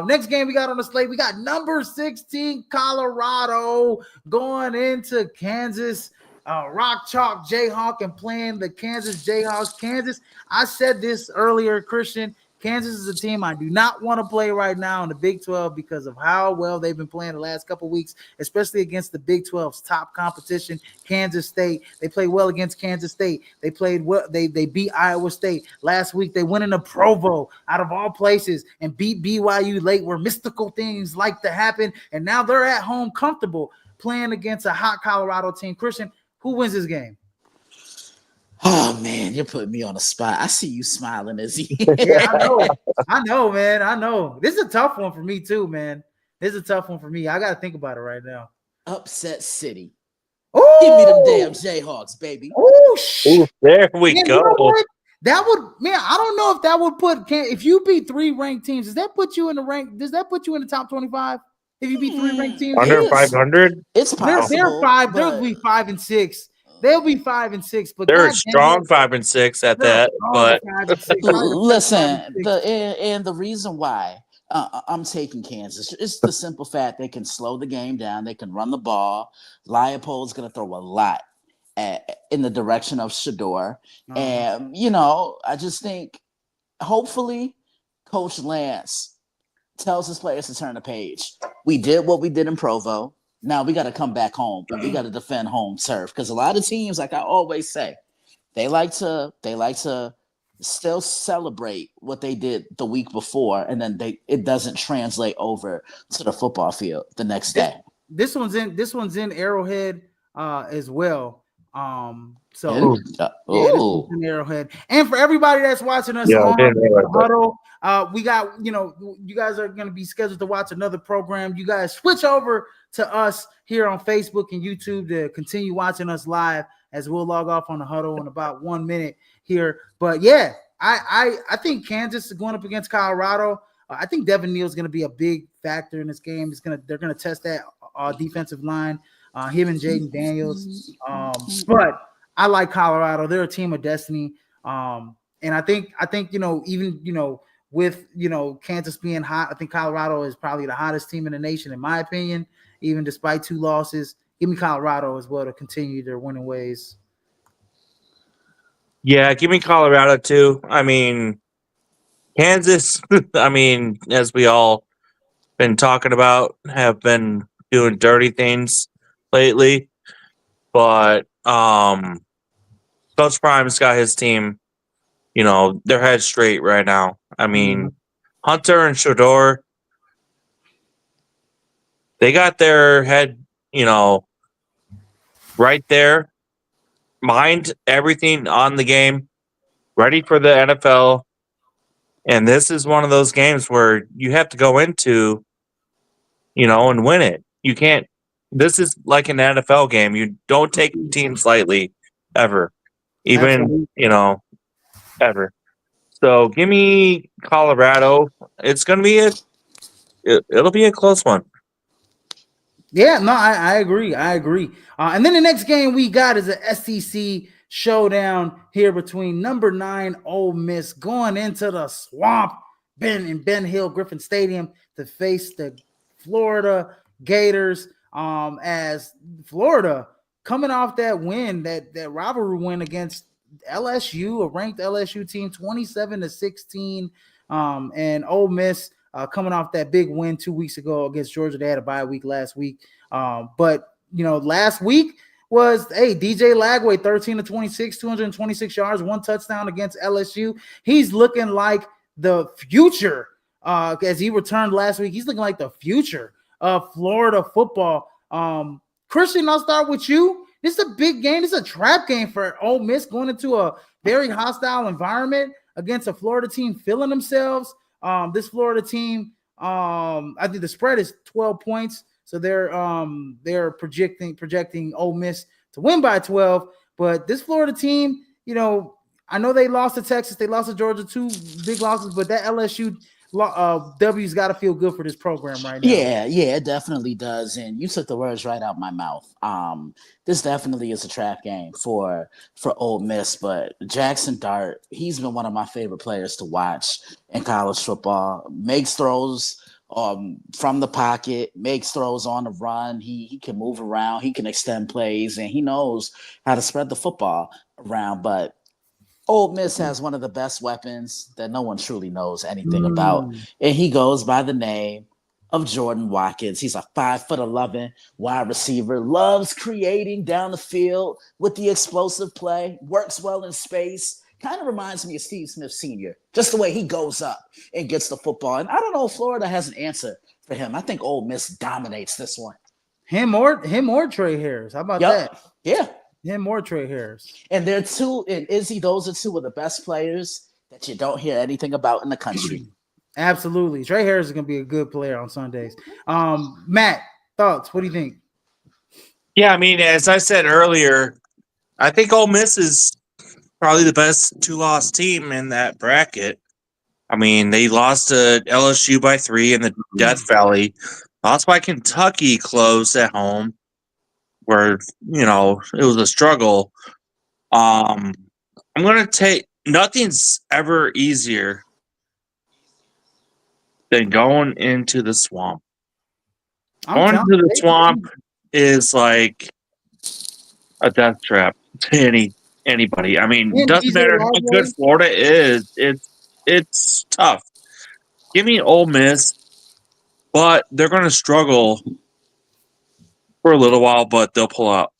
Next game we got on the slate, we got number 16 Colorado going into Kansas. Rock Chalk Jayhawk and playing the Kansas Jayhawks. Kansas, I said this earlier, Christian. Kansas is a team I do not want to play right now in the Big 12 because of how well they've been playing the last couple of weeks, especially against the Big 12's top competition, Kansas State. They played well against Kansas State. They played well. They beat Iowa State. Last week, they went into Provo, out of all places, and beat BYU late where mystical things like to happen. And now they're at home comfortable playing against a hot Colorado team. Christian, who wins this game? Oh man, you're putting me on the spot. I see you smiling, Izzy. Yeah, I know, man. I know. This is a tough one for me too, man. This is a tough one for me. I got to think about it right now. Upset City. Ooh! Give me them damn Jayhawks, baby. Oh, there we go. You know that would, man. I don't know if that would put. If you beat 3 ranked teams, does that put you in the rank? Does that put you in the top 25? If you beat 3 ranked teams, under 500, it's possible. They're 5. They'll be 5 and 6. They'll be 5 and 6, but they're a strong 5 and 6 at that. But listen, the reason why I'm taking Kansas is the simple fact they can slow the game down, they can run the ball. Leipold's going to throw a lot in the direction of Shador, and I just think hopefully Coach Lance tells his players to turn the page. We did what we did in Provo. Now we got to come back home and we got to defend home turf because a lot of teams, like I always say, they like to still celebrate what they did the week before, and then it doesn't translate over to the football field the next day. This one's in Arrowhead as well. So And, yeah, this one's oh, in Arrowhead. And for everybody that's watching us Yeah, I on didn't realize the that. huddle, we got, you guys are going to be scheduled to watch another program. You guys switch over to us here on Facebook and YouTube to continue watching us live as we'll log off on the huddle in about 1 minute here. But yeah, I think Kansas is going up against Colorado. I think Devin Neal's going to be a big factor in this game. They're going to test that defensive line, him and Jaden Daniels. But I like Colorado. They're a team of destiny. And I think even with Kansas being hot, I think Colorado is probably the hottest team in the nation in my opinion. Even despite 2 losses, give me Colorado as well to continue their winning ways. Yeah, give me Colorado too. I mean, Kansas, I mean, as we all been talking about, have been doing dirty things lately. But Coach Prime's got his team, their head straight right now. I mean, Hunter and Shador, they got their head, right there, mind everything on the game, ready for the NFL. And this is one of those games where you have to go into, and win it. You can't. This is like an NFL game. You don't take teams lightly, ever, even Absolutely. ever. So give me Colorado. It's gonna be it'll be a close one. Yeah, no, I agree. I agree. And then the next game we got is a SEC showdown here between number 9 Ole Miss going into the swamp, Ben Hill Griffin Stadium to face the Florida Gators. As Florida coming off that win, that rivalry win against LSU, a ranked LSU team, 27-16. And Ole Miss coming off that big win 2 weeks ago against Georgia. They had a bye week last week. But last week was DJ Lagway, 13-26, 226 yards, 1 touchdown against LSU. He's looking like the future. As he returned last week, he's looking like the future of Florida football. Christian, I'll start with you. This is a big game. This is a trap game for Ole Miss going into a very hostile environment against a Florida team feeling themselves. This Florida team, I think the spread is 12 points. So they're projecting Ole Miss to win by 12. But this Florida team, I know they lost to Texas, they lost to Georgia, 2 big losses, but that LSU W's got to feel good for this program right now. Yeah, it definitely does. And you took the words right out my mouth. This definitely is a trap game for Ole Miss, but Jackson Dart, he's been one of my favorite players to watch in college football. Makes throws from the pocket, makes throws on the run. He can move around, he can extend plays, and he knows how to spread the football around. But Ole Miss has one of the best weapons that no one truly knows anything about, and he goes by the name of Jordan Watkins. He's a 5'11" wide receiver, loves creating down the field with the explosive play, works well in space. Kind of reminds me of Steve Smith Sr., just the way he goes up and gets the football. And I don't know if Florida has an answer for him. I think Ole Miss dominates this one. Him or Trey Harris. How about that? Yeah. Him or Trey Harris. And they're two, and Izzy, those are 2 of the best players that you don't hear anything about in the country. Absolutely. Trey Harris is going to be a good player on Sundays. Matt, thoughts? What do you think? Yeah, I mean, as I said earlier, I think Ole Miss is probably the best 2-loss team in that bracket. I mean, they lost to LSU by 3 in the Death Valley. Lost by Kentucky close at home, where, it was a struggle. I'm going to take – nothing's ever easier than going into the swamp. Going into the swamp is like a death trap to anybody. I mean, it doesn't matter how good Florida is. It's tough. Give me Ole Miss, but they're going to struggle for a little while, but they'll pull out.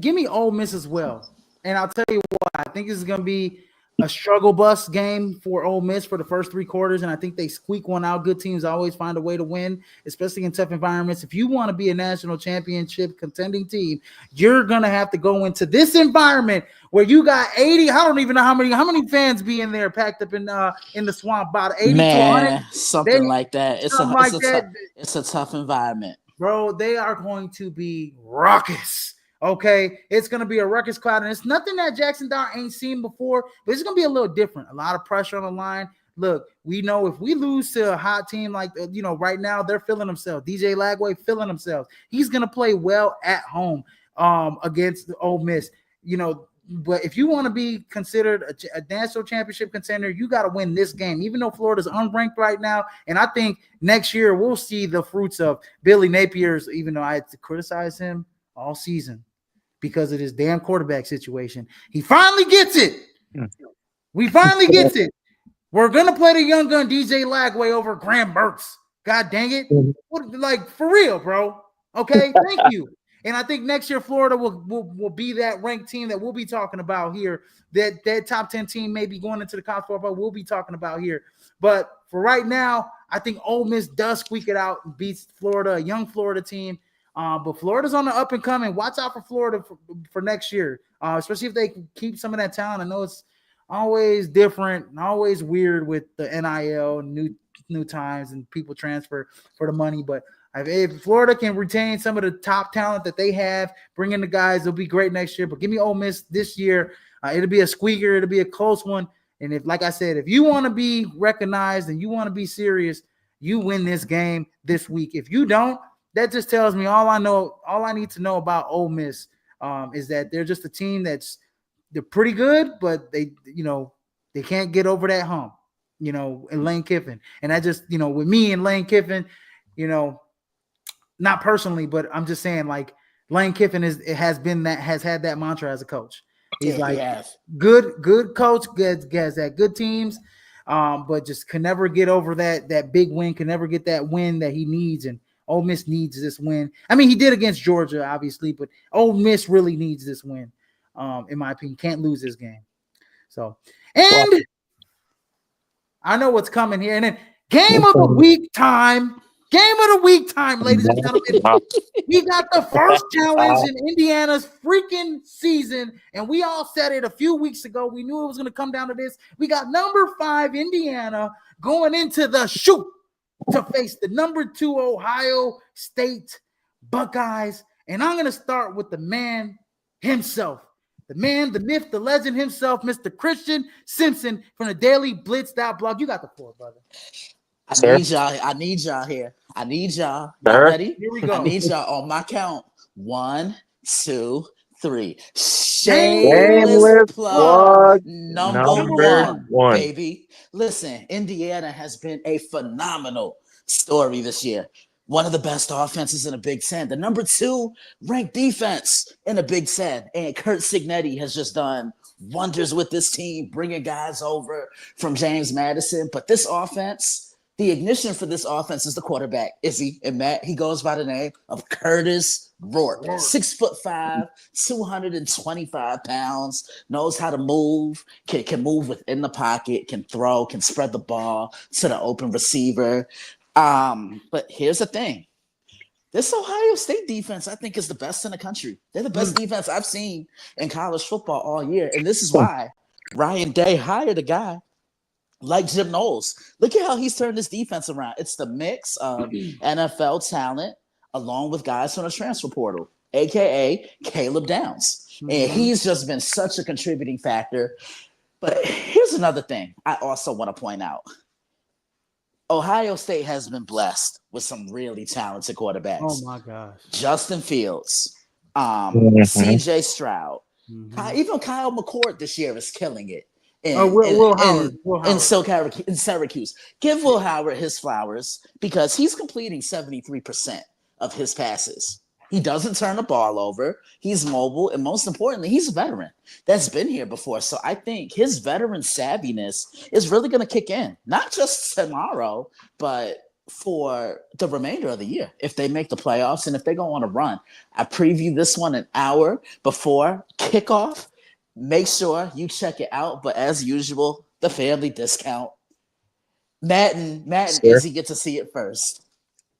Give me Ole Miss as well, and I'll tell you why. I think this is going to be a struggle bus game for Ole Miss for the first 3 quarters, and I think they squeak one out. Good teams always find a way to win, especially in tough environments. If you want to be a national championship contending team, you're gonna have to go into this environment where you got 80. I don't even know how many fans be in there packed up in the swamp, about 80 to 100. Man, something like that. Something like that. It's a tough environment, bro. They are going to be raucous. Okay, it's going to be a ruckus crowd, and it's nothing that Jackson Dart ain't seen before, but it's going to be a little different. A lot of pressure on the line. Look, we know if we lose to a hot team like, right now, they're feeling themselves. DJ Lagway feeling themselves. He's going to play well at home against the Ole Miss. But if you want to be considered a national championship contender, you got to win this game, even though Florida's unranked right now. And I think next year we'll see the fruits of Billy Napier's, even though I had to criticize him all season because of this damn quarterback situation. He finally gets it. We finally gets it. We're going to play the young gun DJ Lagway over Graham Burks. God dang it. Like, for real, bro. Okay, thank you. And I think next year Florida will be that ranked team that we'll be talking about here. That top 10 team may be going into the college football, we'll be talking about here. But for right now, I think Ole Miss does squeak it out and beats Florida, a young Florida team. But Florida's on the up and coming. Watch out for Florida for next year, especially if they can keep some of that talent. I know it's always different and always weird with the NIL, new times, and people transfer for the money. But if Florida can retain some of the top talent that they have, bring in the guys, it'll be great next year. But give me Ole Miss this year. It'll be a squeaker. It'll be a close one. And like I said, if you want to be recognized and you want to be serious, you win this game this week. If you don't, that just tells me all I need to know about Ole Miss is that they're just a team they're pretty good, but they can't get over that hump, and Lane Kiffin. And I just, with me and Lane Kiffin, not personally, but I'm just saying, like, Lane Kiffin has had that mantra as a coach. He's good coach, has that good teams, but just can never get over that big win, can never get that win that he needs. And Ole Miss needs this win. I mean, he did against Georgia, obviously, but Ole Miss really needs this win, in my opinion. Can't lose this game. So, and I know what's coming here. And then game of the week time. Game of the week time, ladies and gentlemen. We got the first challenge in Indiana's freaking season, and we all said it a few weeks ago. We knew it was going to come down to this. We got number 5 Indiana going into the shoot to face the number 2 Ohio State Buckeyes. And I'm going to start with the man himself. The man, the myth, the legend himself, Mr. Christian Simpson from the Daily Blitz.blog. You got the floor, brother. I need y'all here. I need y'all. Y'all ready? Here we go. I need y'all on my count. 1, 2, 3. Shameless plug number one, baby. Listen, Indiana has been a phenomenal story this year. One of the best offenses in the Big Ten. The number 2 ranked defense in the Big Ten. And Kurt Cignetti has just done wonders with this team, bringing guys over from James Madison. But this offense, the ignition for this offense is the quarterback, Izzy and Matt. He goes by the name of Curtis Rourke. 6'5", 225 pounds, knows how to move, can move within the pocket, can throw, can spread the ball to the open receiver. But here's the thing. This Ohio State defense, I think, is the best in the country. They're the best defense I've seen in college football all year. And this is why Ryan Day hired a guy like Jim Knowles. Look at how he's turned this defense around. It's the mix of NFL talent along with guys from the transfer portal, a.k.a. Caleb Downs. And he's just been such a contributing factor. But here's another thing I also want to point out. Ohio State has been blessed with some really talented quarterbacks. Oh, my gosh. Justin Fields, C.J. Stroud, even Kyle McCord this year is killing it. Will Howard. In Syracuse. Give Will Howard his flowers because he's completing 73% of his passes. He doesn't turn the ball over. He's mobile. And most importantly, he's a veteran that's been here before. So I think his veteran savviness is really going to kick in, not just tomorrow, but for the remainder of the year if they make the playoffs and if they go on a run. I previewed this one an hour before kickoff. Make sure you check it out. But as usual, the family discount. Madden, Sure. Izzy get to see it first.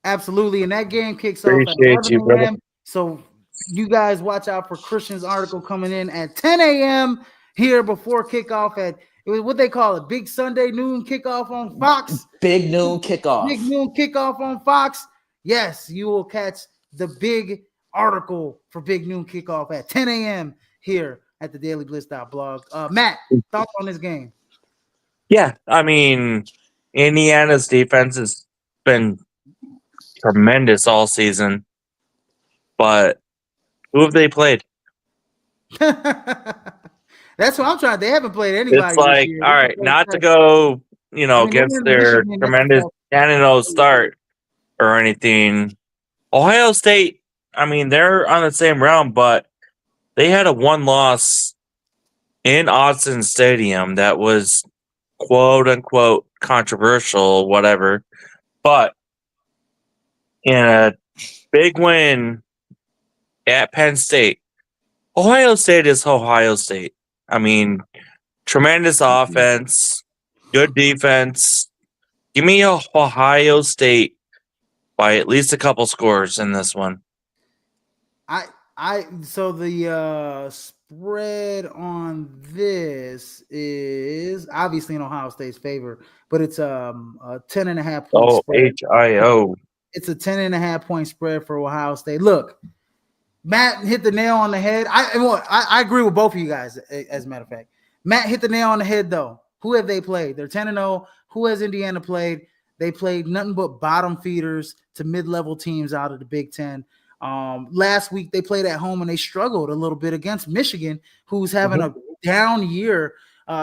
Absolutely. And that game kicks off at Appreciate you, 11 brother. a.m. So you guys watch out for Christian's article coming in at 10 a.m. here before kickoff at what they call it, Big Sunday noon kickoff on Fox. Big noon kickoff. Big noon kickoff on Fox. Yes, you will catch the big article for Big Noon kickoff at 10 a.m. here at the dailyblitz.blog. Matt, thoughts on this game? Yeah, I mean, Indiana's defense has been tremendous all season, but who have they played? That's what I'm trying. They haven't played It's anybody this like, year. all right, not to go, They against went to their Michigan. tremendous 10-0 start or anything. Ohio State, I mean, they're on the same round, but they had a one loss in Austin Stadium that was quote unquote controversial, whatever. But in a big win at Penn State, Ohio State is Ohio State. I mean, tremendous offense, good defense. Give me Ohio State by at least a couple scores in this one. So the spread on this is obviously in Ohio State's favor, but it's a 10.5 point spread. HIO. It's a 10.5 point spread for Ohio State. Look, Matt hit the nail on the head. I agree with both of you guys, as a matter of fact. Matt hit the nail on the head, though. Who have they played? They're 10-0. Who has Indiana played? They played nothing but bottom feeders to mid-level teams out of the Big Ten. Last week, they played at home, and they struggled a little bit against Michigan, who's having a down year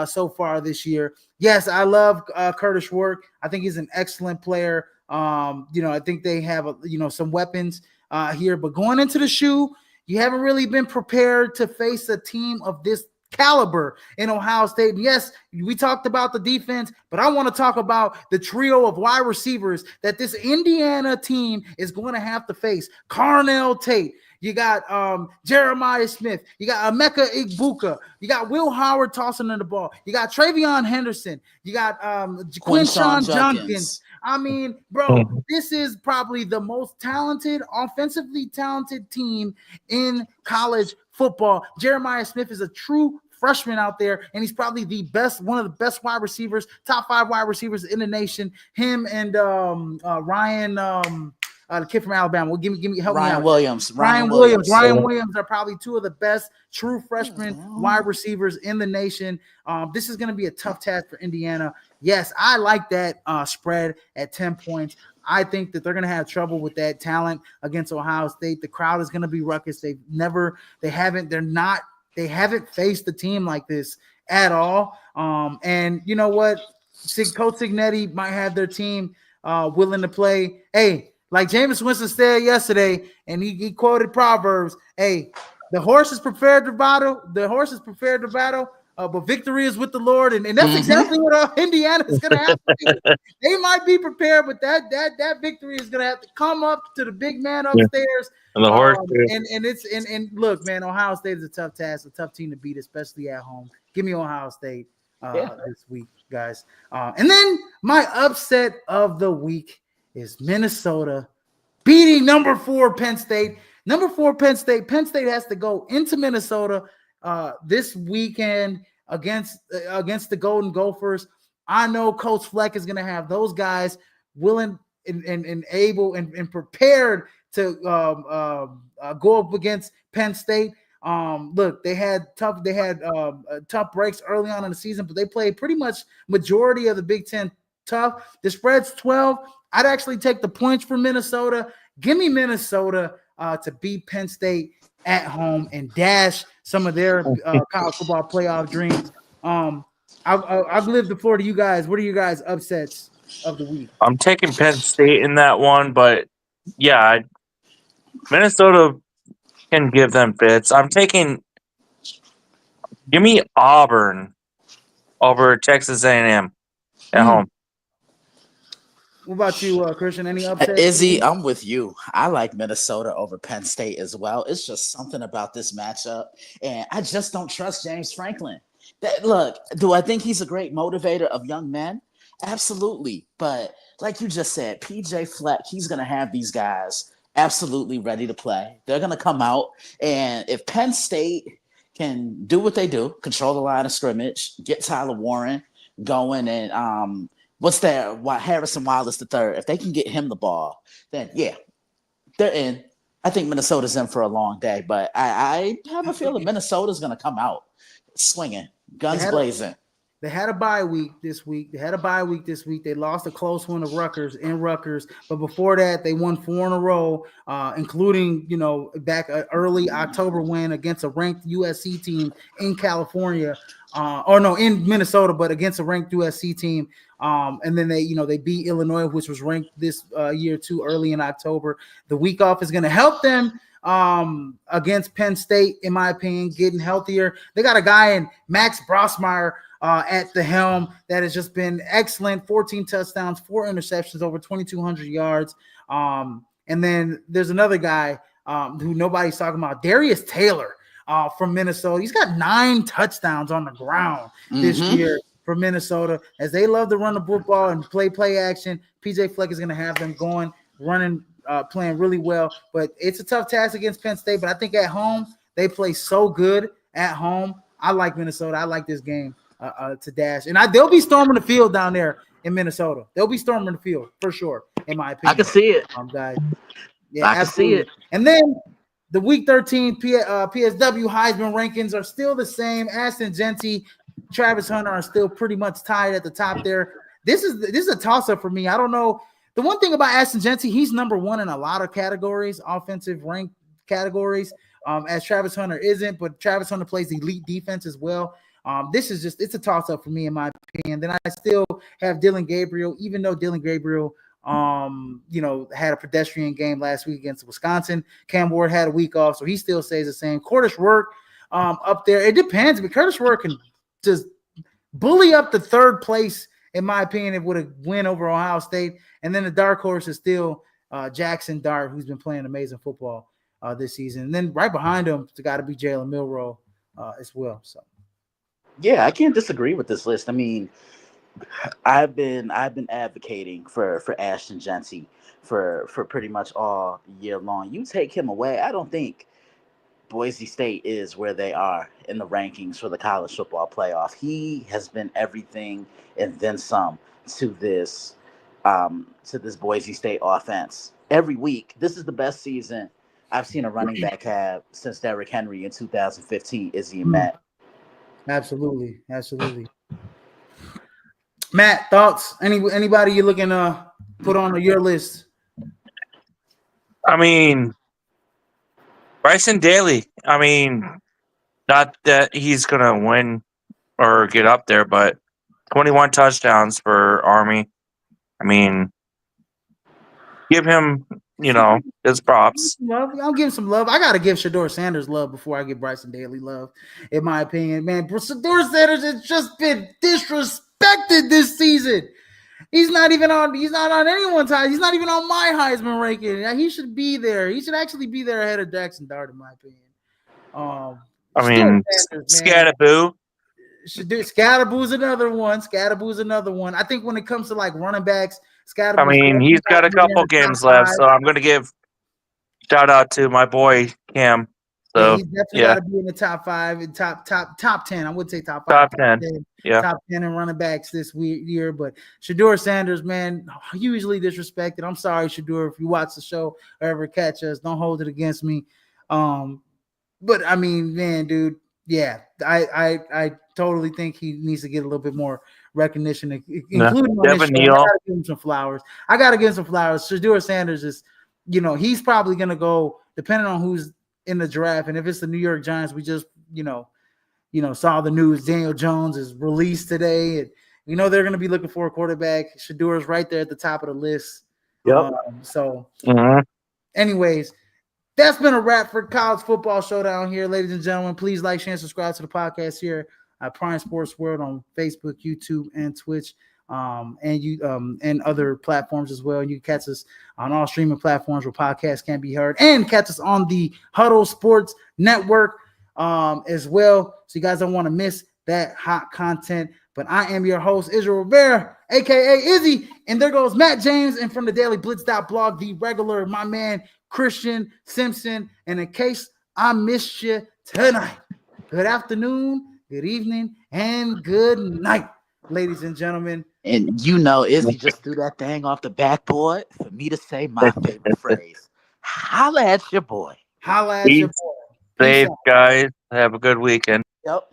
so far this year. Yes, I love Curtis Schwartz. I think he's an excellent player. I think they have some weapons here, but going into the shoe, you haven't really been prepared to face a team of this caliber in Ohio State. And yes, we talked about the defense, but I want to talk about the trio of wide receivers that this Indiana team is going to have to face. Carnell Tate. You got Jeremiah Smith. You got Emeka Igbuka. You got Will Howard tossing in the ball. You got Travion Henderson. You got Quinshawn Junkins. I mean, bro, this is probably the most talented, offensively talented team in college football. Jeremiah Smith is a true freshman out there, and he's probably one of the best wide receivers, top 5 wide receivers in the nation. Him and Ryan, the kid from Alabama. Well, help me out. Ryan Williams. Ryan Williams are probably 2 of the best true freshman wide receivers in the nation. This is going to be a tough task for Indiana. Yes, I like that spread at 10 points. I think that they're going to have trouble with that talent against Ohio State. The crowd is going to be ruckus. They haven't faced a team like this at all. And you know what? Coach Signetti might have their team willing to play. Hey, like Jameis Winston said yesterday, and he quoted Proverbs. Hey, the horse is prepared to battle. But victory is with the Lord, and that's exactly what Indiana is going to have to do. They might be prepared, but that victory is going to have to come up to the big man upstairs. And the horse, and look, man, Ohio State is a tough task, a tough team to beat, especially at home. Give me Ohio State this week, guys. And then my upset of the week is Minnesota beating number 4 Penn State. Number 4 Penn State. Penn State has to go into Minnesota this weekend against the Golden Gophers. I know Coach Fleck is going to have those guys willing and able and prepared to go up against Penn State. Look, they had tough breaks early on in the season, but they played pretty much majority of the Big Ten tough. The spread's 12. I'd actually take the points for Minnesota. Give me Minnesota to beat Penn State at home and dash some of their college football playoff dreams. I've lived the floor to you guys. What are you guys' upsets of the week? I'm taking Penn State in that one, but yeah, Minnesota can give them fits. Give me Auburn over Texas A&M at home. What about you, Christian? Any upset? Izzy, I'm with you. I like Minnesota over Penn State as well. It's just something about this matchup, and I just don't trust James Franklin. Look, do I think he's a great motivator of young men? Absolutely, but like you just said, PJ Fleck, he's gonna have these guys absolutely ready to play. They're gonna come out, and if Penn State can do what they do, control the line of scrimmage, get Tyler Warren going, and what's that? Harrison Wallace the third. If they can get him the ball, then yeah, they're in. I think Minnesota's in for a long day, but I have a feeling Minnesota's going to come out swinging, guns blazing. They had a bye week this week. They lost a close one to Rutgers in Rutgers, but before that, they won 4 in a row, including back an early October win against a ranked USC team in California, in Minnesota, but against a ranked USC team. And then they beat Illinois, which was ranked this year too early in October. The week off is going to help them against Penn State, in my opinion, getting healthier. They got a guy in Max Brosmeyer at the helm that has just been excellent. 14 touchdowns, 4 interceptions, over 2,200 yards. And then there's another guy who nobody's talking about, Darius Taylor from Minnesota. He's got 9 touchdowns on the ground this year for Minnesota, as they love to run the football and play action. PJ Fleck is going to have them going, running, playing really well. But it's a tough task against Penn State. But I think at home, they play so good at home. I like Minnesota. I like this game to dash. And they'll be storming the field down there in Minnesota. They'll be storming the field for sure, in my opinion. I can see it. Guys. Yeah, I can see it. And then the Week 13 PSW Heisman rankings are still the same. Ashton Jeanty, Travis Hunter are still pretty much tied at the top there. This is a toss-up for me. I don't know. The one thing about Ashton Jeanty, he's number 1 in a lot of categories, offensive rank categories, as Travis Hunter isn't, but Travis Hunter plays elite defense as well. It's a toss-up for me, in my opinion. Then I still have Dylan Gabriel, even though Dylan Gabriel had a pedestrian game last week against Wisconsin. Cam Ward had a week off, so he still stays the same. Curtis Work up there. It depends, but Curtis Work can just bully up to 3rd place, in my opinion, if would have win over Ohio State. And then the dark horse is still Jackson Dart, who's been playing amazing football this season. And then right behind him, it's got to be Jalen Milroe as well. So, yeah, I can't disagree with this list. I mean, I've been advocating for Ashton Jeanty for pretty much all year long. You take him away, I don't think Boise State is where they are in the rankings for the college football playoff. He has been everything and then some to this Boise State offense. Every week, this is the best season I've seen a running back have since Derrick Henry in 2015. Izzy and Matt. Absolutely. Matt, thoughts? Anybody you're looking to put on your list? I mean, Bryson Daly. I mean, not that he's going to win or get up there, but 21 touchdowns for Army. I mean, give him, his props. I'll give him some love. I got to give Shedeur Sanders love before I give Bryson Daly love, in my opinion. Man, Shedeur Sanders has just been disrespected this season. He's not on anyone's Heisman. He's not even on my Heisman ranking. He should be there. He should actually be there ahead of Jackson Dart, in my opinion. Scatterboo. Scatterboo's another one. I think when it comes to like running backs, Scatterboo. I mean, he's got a couple games left, so I'm going to give shout out to my boy Cam. So he's definitely got to be in the top 5 and top 10. I would say top 5, top 10. Yeah, top 10 in running backs this year. But Shedeur Sanders, man, hugely disrespected. I'm sorry, Shedeur, if you watch the show or ever catch us, don't hold it against me. But I mean, man, dude, yeah, I totally think he needs to get a little bit more recognition, including on this show. I gotta give him some flowers. Shedeur Sanders is, he's probably gonna go, depending on who's in the draft. And if it's the New York Giants, we just, saw the news. Daniel Jones is released today, and they're going to be looking for a quarterback. Shedeur is right there at the top of the list. Yep. Anyways, that's been a wrap for College Football Showdown here, ladies and gentlemen. Please like, share, and subscribe to the podcast here at Prime Sports World on Facebook, YouTube, and Twitch. and other platforms as well. You can catch us on all streaming platforms where podcasts can be heard, and catch us on the Huddle Sports Network as well. So you guys don't want to miss that hot content. But I am your host, Israel Rivera, aka Izzy, and there goes Matt James, and from the Daily Blitz.blog, the regular, my man Christian Simpson. And in case I missed you tonight, good afternoon, good evening, and good night, ladies and gentlemen. And Izzy just threw that thing off the backboard for me to say my favorite phrase. Holla at your boy. Holla at your Be boy. Peace safe, out. guys. Have a good weekend. Yep.